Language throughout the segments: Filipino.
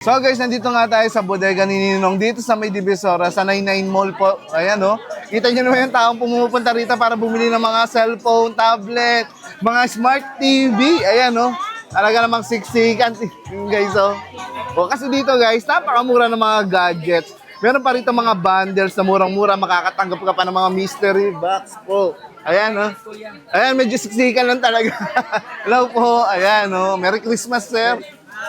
So guys, nandito nga tayo sa bodega ni Ninong dito sa May Divisoria sa 99 Mall po. Ayan oh. Kita nyo naman yung taong pumupunta rito para bumili ng mga cellphone, tablet, mga smart TV. Ayan oh. Talaga namang siksikan guys oh. O, kasi dito guys, napakamura ng mga gadgets. Meron pa rito mga bundles na murang-mura, makakatanggap ka pa ng mga mystery box po. Ayan oh. Ayan, medyo siksikan lang talaga. Hello po. Ayan oh. Merry Christmas sir.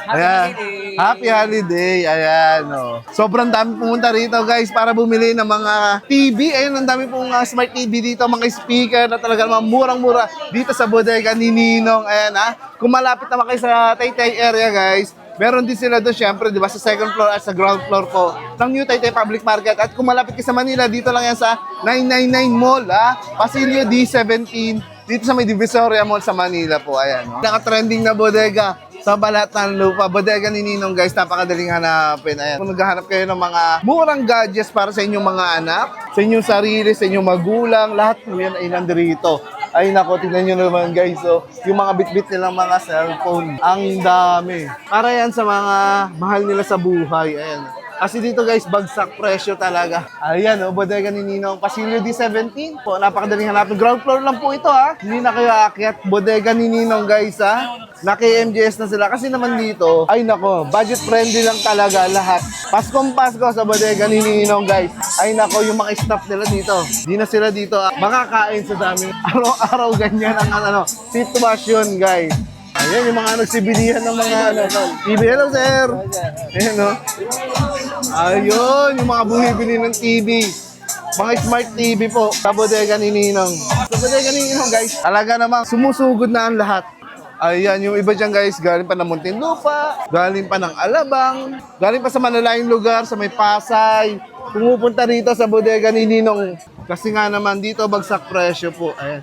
Ayan. Happy holiday. Ayan, oh. Sobrang dami pumunta rito, guys, para bumili ng mga TV. Ayan, ang dami pong smart TV dito, mga speaker na talaga mga murang-mura dito sa bodega ni Ninong. Ayan, ha. Kung malapit naman kayo sa Taytay area, guys, meron din sila doon, syempre, di ba, sa second floor at sa ground floor po ng New Taytay Public Market. At kung malapit kayo sa Manila, dito lang yan sa 999 Mall, ha. Pasilio D17, dito sa May Divisoria Mall sa Manila po. Ayan, no. Naka-trending na bodega sa balat ng lupa. Bodega ni Ninong, guys, napakadaling hanapin. Ayan. Kung naghahanap kayo ng mga murang gadgets para sa inyong mga anak, sa inyong sarili, sa inyong magulang, lahat po yan ay nandito. Ay nako, tingnan nyo naman guys, so, yung mga bit-bit nilang mga cellphone. Ang dami. Para yan sa mga mahal nila sa buhay. Ayan. Kasi dito guys, bagsak presyo talaga. Ayan, oh, bodega ni Ninong. Pasilio D17 po, napakadaling hanapin. Ground floor lang po ito ha. Hindi na kayo aakyat. Bodega ni Ninong guys ha. Naki-MGS na sila. Kasi naman dito, ay nako, budget friendly lang talaga lahat. Paskong Pasko sa bodega ni Ninong guys. Ay nako, yung mga staff nila dito. Di na sila dito makakain sa dami. Araw-araw ganyan ang sitwasyon guys. Ayan, yung mga nagsibilihan ng mga TV. Hello, sir. Ayan, no? Ayun, yung mga bumibili ng TV. Mga smart TV po sa bodega ni Ninong. Sa bodega ni Ninong, guys, talaga namang sumusugod na ang lahat. Ayan, yung iba dyan, guys, galing pa ng Muntinlupa, galing pa ng Alabang, galing pa sa malalayong lugar, sa may Pasay. Pumupunta rito sa bodega ni Ninong. Kasi nga naman dito, bagsak presyo po. Ayan.